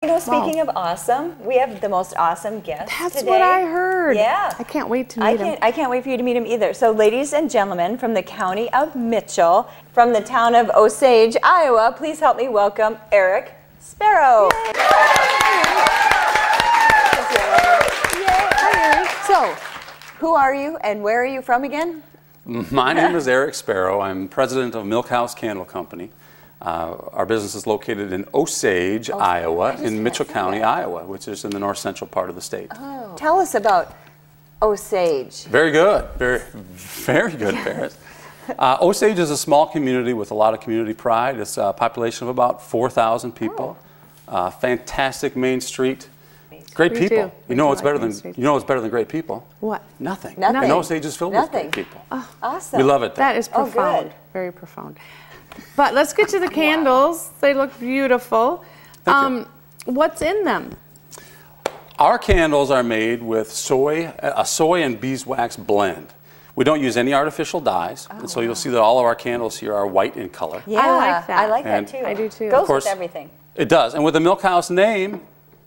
You know, speaking of awesome, we have the most awesome guest That's today. what I heard. Yeah. I can't wait to meet him. I can't wait for you to meet him either. So ladies and gentlemen from the county of Mitchell, from the town of Osage, Iowa, please help me welcome Eric Sparrow. Yay. Hi, Eric. So, who are you and where are you from again? My name is Eric Sparrow. I'm president of Milkhouse Candle Company. Our business is located in Osage, Iowa, in Mitchell County, Iowa, which is in the north central part of the state. Oh. Tell us about Osage. Very good. Very good, Paris. Osage is a small community with a lot of community pride. It's a population of about 4,000 people. Fantastic main street. Great people. You know what's better than great people? What? Nothing. Nothing. And Osage is filled with great people. Oh, awesome. We love it there. That is profound. Good. Very profound. But let's get to the candles. They look beautiful. Thank you. What's in them? Our candles are made with a soy and beeswax blend. We don't use any artificial dyes, and so you'll see that all of our candles here are white in color. Yeah, I like that. I like that And too. I do too. Goes Of course, with everything. It does, and with the Milkhouse name,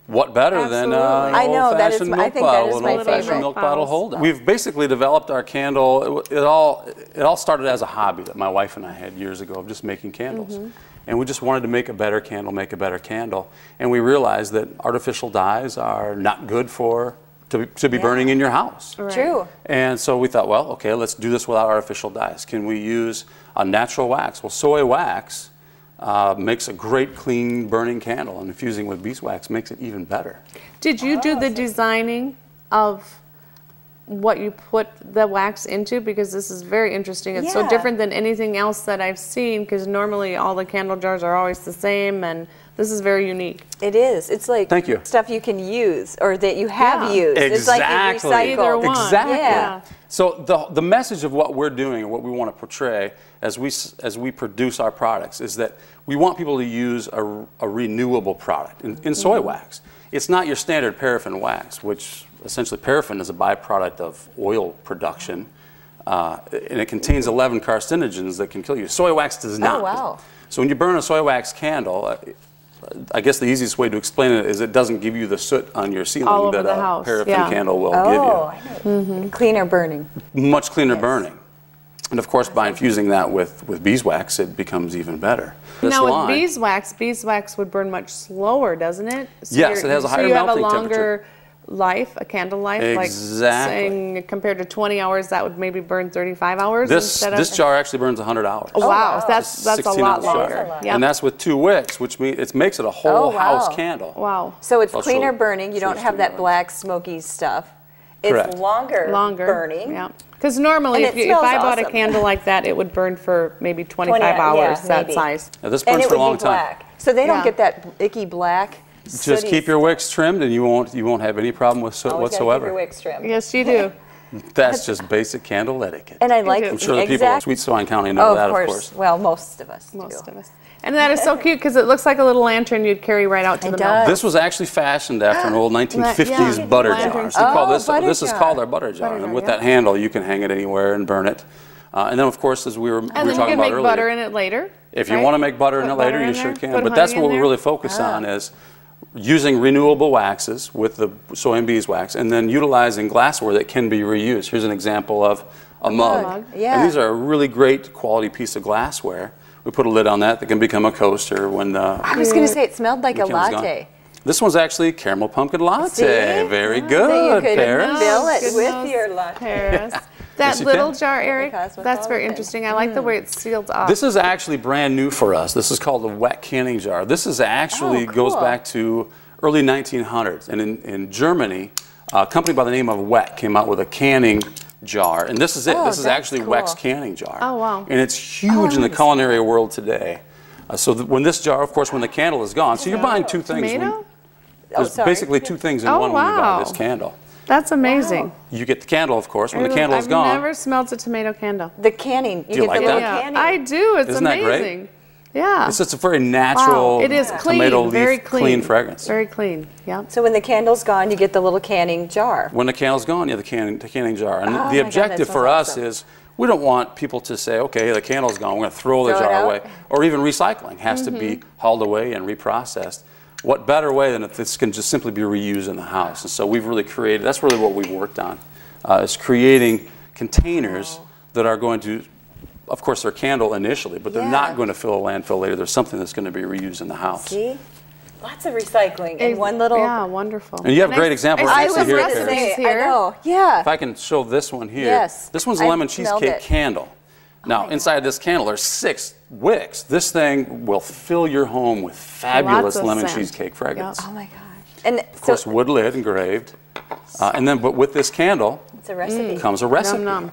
what better than Absolutely. I know, that is- old-fashioned I milk think that bottle, is an my old-fashioned favorite. milk bottle holder. We've basically developed our candle. It all started as a hobby that my wife and I had years ago of just making candles. And we just wanted to make a better candle, And we realized that artificial dyes are not good to be burning in your house. Right. True. And so we thought, well, okay, let's do this without artificial dyes. Can we use a natural wax? Well, soy wax makes a great, clean, burning candle, and infusing with beeswax makes it even better. Did you do the designing of what you put the wax into? Because this is very interesting. It's so Yeah. different than anything else that I've seen, because normally all the candle jars are always the same, and this is very unique. It is. It's like Thank you. stuff you can use or that you have used. It's like you Exactly. recycle. Either one. Exactly. Yeah. So the message of what we're doing and what we want to portray as we produce our products is that we want people to use a renewable product in soy wax. It's not your standard paraffin wax, which essentially paraffin is a byproduct of oil production, and it contains 11 carcinogens that can kill you. Soy wax does not. Oh, wow. So when you burn a soy wax candle, I guess the easiest way to explain it is it doesn't give you the soot on your ceiling All over that the a house, paraffin yeah. candle will Oh, I know. Cleaner burning. give you. Much cleaner Yes. burning. And of course, by infusing that with beeswax, it becomes even better. This Now line- with beeswax would burn much slower, doesn't it? So Yes, it has a higher So you have a melting longer life, a candle life? Exactly. Like saying compared to 20 hours, that would maybe burn 35 hours This instead of... jar actually burns 100 hours. Oh, wow, wow. that's a 16 lot ounce jar. longer. That's a lot. Yep. And that's with 2 wicks, which means it makes it a whole Oh, wow. house candle. Wow. So it's I'll cleaner show- burning. You show don't you have some that more. black smoky stuff. It's Correct. longer burning. Yeah. Because normally, And if it I smells bought a awesome. candle like that, it would burn for maybe 25 20 hours, yeah, that maybe. size. Now, this And burns it for a would long be time. black. So they don't Yeah. get that icky black. Just sooty keep your wicks trimmed, and you won't have any problem with soot Always gotta keep whatsoever. your wicks trimmed. Yes, you do. That's just basic candle etiquette. And I like I'm I'm sure the people in Sweet Swine County know that, of course. Well, most of us Most do. of us. And that is so cute because it looks like a little lantern you'd carry right out to It the does. milk. This was actually fashioned after an old 1950s Yeah. butter Lanterns. jar. Oh, This butter is jar. called our butter jar. Butter jar, And with yeah. that handle, you can hang it anywhere and burn it. And then, of course, as we were And then you talking can about make earlier, butter in it later. if you right? want to make butter in Put it later, butter you in sure there, can. put But that's honey what in we there. really focus on is using renewable waxes with the soy and beeswax, and then utilizing glassware that can be reused. Here's an example of a mug. Yeah. And these are a really great quality piece of glassware. We put a lid on that can become a coaster when the I was going to say it smelled like a candle's gone. latte. This one's actually caramel pumpkin latte. See? Very So good, you could Paris. fill it Good with nose, your latte. Paris. That Yes, you little can. jar, Eric, Because with that's all very the interesting. I like the way it's sealed up. This is actually brand new for us. This is called a wet canning jar. This is actually goes cool. back to early 1900s. And in Germany, a company by the name of Wet came out with a canning jar. And this is it. Oh, This is that's actually cool. Weck's canning jar. Oh, wow. And it's huge in the culinary world today. When this jar, of course, when the candle is gone, so you're buying 2 things. Tomato? There's sorry. basically 2 things in Oh, one when you buy wow. this candle. That's amazing. You get the candle, of course. When the candle is I've gone, never smelled a tomato candle. The canning. Do you get like the that? little Yeah, canning. I do. It's Isn't that great? amazing. Yeah. it's just a very natural Wow. It is clean, tomato leaf very clean. fragrance. Very clean. Yeah. So when the candle's gone, you get the little canning jar. When the candle's gone, you have the canning jar. And Oh my the God, objective that for sounds us awesome. is we don't want people to say, okay, the candle's gone, we're going to throw the Throw it jar out? away. Or even recycling has to be hauled away and reprocessed. what better way than if this can just simply be reused in the house? And so we've really created, that's really what we've worked on, is creating containers that are going to, of course, they're candle initially, but they're not going to fill a landfill later. There's something that's going to be reused in the house. See? Lots of recycling in one little... Yeah, wonderful. And you have great examples I here. know, yeah. If I can show this one here. Yes. This one's a lemon cheesecake candle. Now, inside this candle, there's 6 wicks. This thing will fill your home with fabulous lemon cheesecake fragrance. Oh my gosh. And of course, wood lid engraved. And then, but with this candle, it's a recipe. Comes a recipe. Num, num.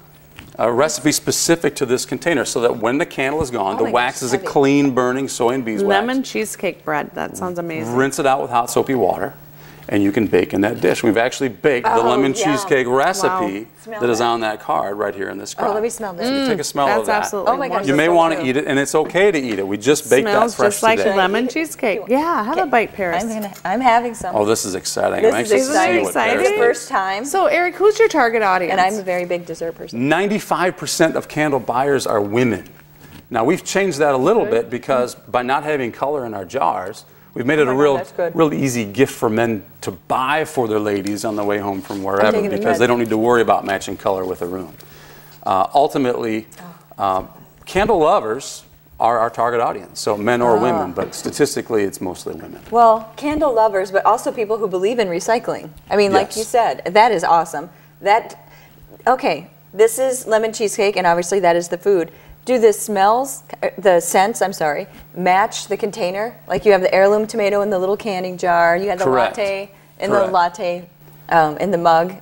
A recipe specific to this container so that when the candle is gone, the wax is a clean burning soy and beeswax. Lemon cheesecake bread. That sounds amazing. Rinse it out with hot soapy water, and you can bake in that dish. We've actually baked the lemon cheesecake recipe that is on that card right here in this card. Oh, let me smell this. So you take a smell of that. That's absolutely wonderful. You may want to eat it, and it's okay to eat it. We just baked that Smells fresh just like today. lemon cheesecake. Yeah, have a bite, Paris. I'm having some. Oh, this is exciting. This I'm is anxious to see exciting. what Paris It's the thinks. first time. So, Eric, who's your target audience? And I'm a very big dessert person. 95% of candle buyers are women. Now, we've changed that a little bit because by not having color in our jars, we've made it a real easy gift for men to buy for their ladies on the way home from wherever because they don't need to worry about matching color with a room. Ultimately, candle lovers are our target audience, so men or women, but statistically it's mostly women. Well, candle lovers, but also people who believe in recycling. I mean, like you said, that is awesome. Okay, this is lemon cheesecake, and obviously that is the food. Do the scents, match the container? Like you have the heirloom tomato in the little canning jar, you have the latte in the latte, in the mug.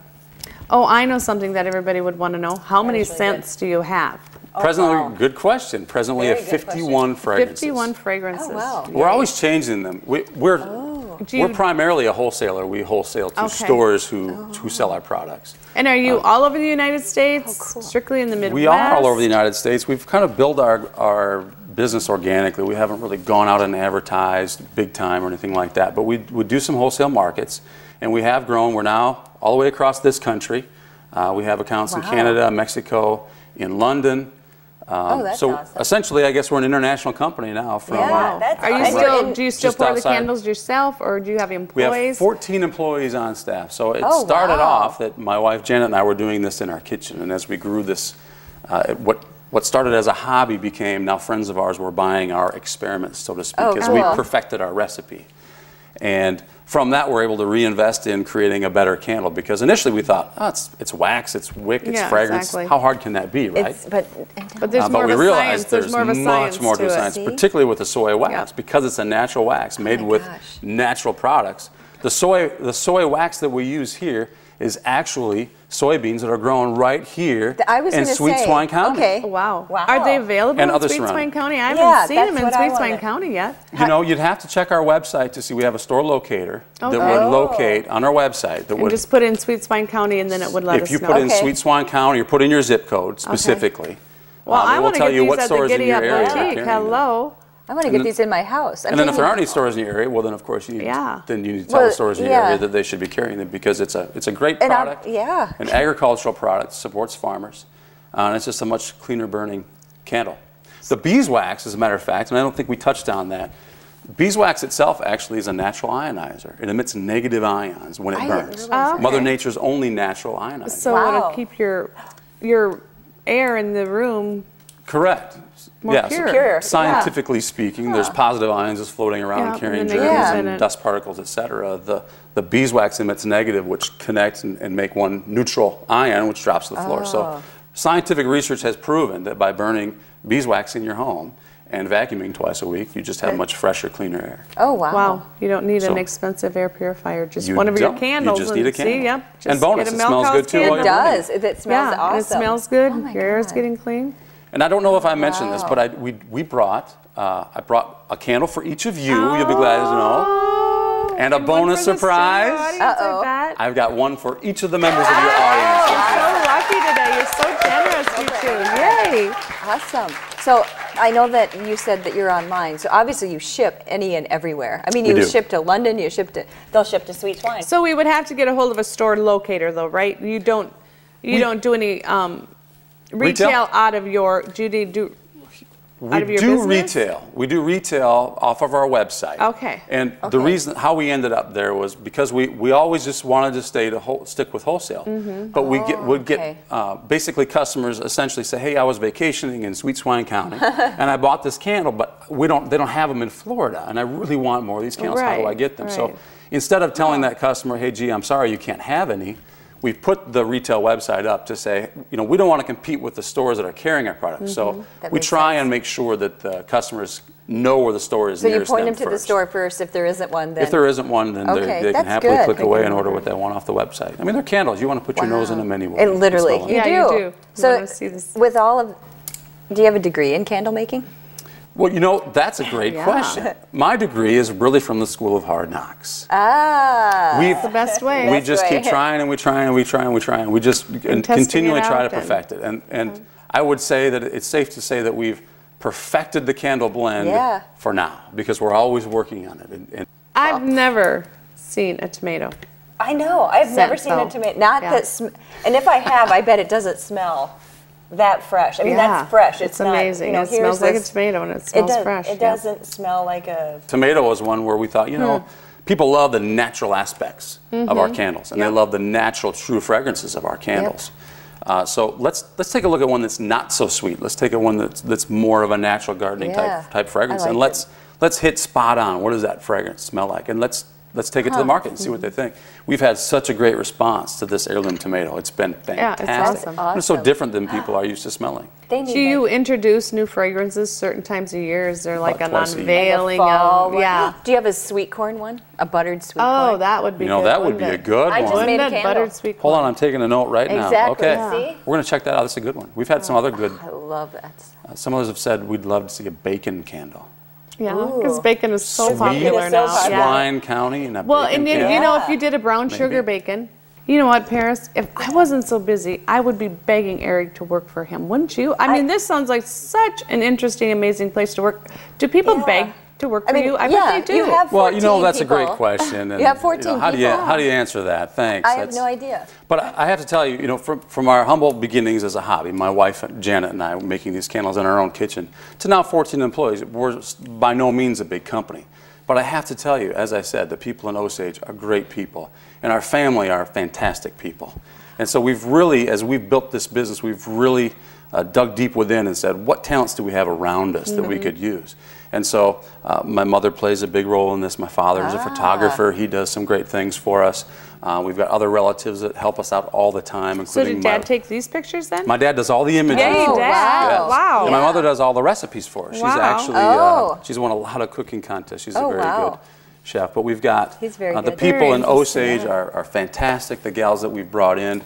Oh, I know something that everybody would want to know. How many scents do you have? Presently, good question. Presently, we have 51 fragrances. 51 fragrances. Oh, wow. We're always changing them. We're primarily a wholesaler. We wholesale to stores who sell our products. And are you all over the United States? Strictly in the Midwest? We are all over the United States. We've kind of built our business organically. We haven't really gone out and advertised big time or anything like that. But we do some wholesale markets, and we have grown. We're now all the way across this country. We have accounts in Canada, Mexico, in London. That's awesome. Essentially, I guess we're an international company now. Do you still pour the candles yourself, or do you have employees? We have 14 employees on staff. So it started off that my wife Janet and I were doing this in our kitchen, and as we grew this, what started as a hobby became now friends of ours were buying our experiments, so to speak, as we perfected our recipe. And from that, we're able to reinvest in creating a better candle because initially we thought, it's wax, it's wick, it's fragrance. Exactly. How hard can that be, right? But there's more but we of a realized science. There's more of a much more to science, particularly with the soy wax, because it's a natural wax made with natural products. The soy wax that we use here is actually soybeans that are grown right here in Sweet Swine County. Okay. Wow. Are they available in Sweet Swine County? I haven't seen them in Sweet Swine County yet. You know, you'd have to check our website to see. We have a store locator that would locate on our website. That would just put in Sweet Swine County, and then it would let us know. If you put in Sweet Swine County, or put in your zip code specifically. Well, I want to get these at the Giddy Up Boutique. Hello. I want to get these in my house. And then if there aren't any stores in your area, well, then of course you need to tell the stores in your area that they should be carrying them because it's a great product. An agricultural product, supports farmers, and it's just a much cleaner burning candle. The beeswax, as a matter of fact, and I don't think we touched on that, beeswax itself actually is a natural ionizer. It emits negative ions when it burns. Mother Nature's only natural ionizer. So it'll keep your air in the room more pure. Scientifically speaking, there's positive ions just floating around carrying germs and dust particles, etc. The beeswax emits negative, which connect and make one neutral ion, which drops to the floor. So scientific research has proven that by burning beeswax in your home and vacuuming twice a week, you just have much fresher, cleaner air. Oh, wow. Wow. You don't need an expensive air purifier. Just one of your candles. You just need a candle. See, and bonus, it smells good too. It does. It smells awesome. It smells good. Your air is getting clean. And I don't know if I mentioned this, but I brought a candle for each of you. You'll be glad to know. And a bonus surprise. I've got one for each of the members of your audience. So lucky today. You're so generous, you two. Yay. Awesome. So I know that you said that you're online. So obviously you ship any and everywhere. I mean, you ship to London. They'll ship to Sweet Swine. So we would have to get a hold of a store locator, though, right? You don't do any retail out of your out of your do business? retail. We do retail off of our website. Okay. And the reason how we ended up there was because we always just wanted to stick with wholesale. But we would get basically customers essentially say, "Hey, I was vacationing in Sweet Swine County, and I bought this candle, but they don't have them in Florida, and I really want more of these candles. How do I get them?" So instead of telling that customer, "Hey, gee, I'm sorry, you can't have any," we put the retail website up to say, we don't want to compete with the stores that are carrying our products. So we try and make sure that the customers know where the store is nearest them. So you point them to the store first. If there isn't one, then... If there isn't one, then they can happily click away and order what they want off the website. I mean, they're candles. You want to put your nose in them anyway. Literally. You do. You do. So with all of... Do you have a degree in candle making? Well, that's a great question. My degree is really from the School of Hard Knocks. That's the best way. We just keep trying and we try and we try and we try and we just continually try to perfect it. And I would say that it's safe to say that we've perfected the candle blend for now because we're always working on it. I've never seen a tomato. I know. I've never seen a tomato. Not that, and if I have, I bet it doesn't smell that fresh. I mean, that's fresh. It's amazing. It smells like a tomato and it smells fresh. It doesn't smell like a... Tomato was one where we thought, people love the natural aspects of our candles, and they love the natural, true fragrances of our candles. So let's take a look at one that's not so sweet. Let's take one that's more of a natural gardening type fragrance, and let's hit spot on. What does that fragrance smell like? And let's take it to the market and see what they think. We've had such a great response to this Heirloom Tomato. It's been fantastic. Yeah, it's awesome. It's so different than people are used to smelling. Do you introduce new fragrances certain times a year? Is there like an unveiling of... Do you have a sweet corn one? A buttered sweet corn? Oh, that would be good. That would be a good one. I just made a candle. Buttered sweet corn. Hold on, I'm taking a note right now. Exactly. Okay. See? We're going to check that out. That's a good one. We've had some other good... I love that. Some others have said we'd love to see a bacon candle. Yeah, because bacon is so popular now. Swine County and a bacon candle. If you did a brown sugar bacon, you know what, Paris? If I wasn't so busy, I would be begging Eric to work for him, wouldn't you? I mean, this sounds like such an interesting, amazing place to work. Do people beg to work for you? I bet they do. You have 14 that's a great question. And, you have 14 people. How do you answer that? Thanks. I have no idea. But I have to tell you, from our humble beginnings as a hobby, my wife Janet and I were making these candles in our own kitchen, to now 14 employees. We're by no means a big company. But I have to tell you, as I said, the people in Osage are great people, and our family are fantastic people. And so we've really, as we've built this business, we've really dug deep within and said, what talents do we have around us that we could use? And so my mother plays a big role in this. My father is a photographer. He does some great things for us. We've got other relatives that help us out all the time, including So did Dad take these pictures then? My dad does all the images. Yay, for us. Dad. Yes. Wow. And my mother does all the recipes for us. She's actually, she's won a lot of cooking contests. She's a very good chef. But we've got the people in Osage are fantastic, the gals that we've brought in.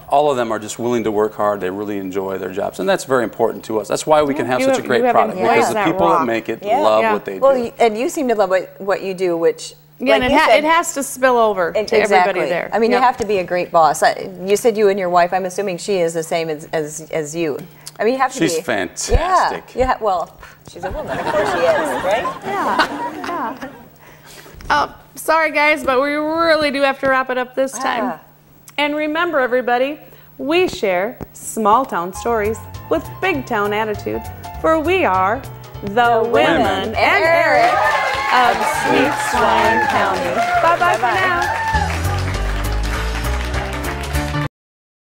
All of them are just willing to work hard. They really enjoy their jobs. And that's very important to us. That's why we can have such a great product, because the people that make it love what they do. Well, and you seem to love what you do, which... Yeah, and it has to spill over to everybody there. I mean, you have to be a great boss. You said you and your wife, I'm assuming she is the same as you. I mean, you have to be. She's fantastic. Yeah, well, she's a woman. Of course she is, right? Yeah. Sorry, guys, but we really do have to wrap it up this time. And remember, everybody, we share small town stories with big town attitude, for we are the women and Eric of Sweet Swine County. Bye-bye for now.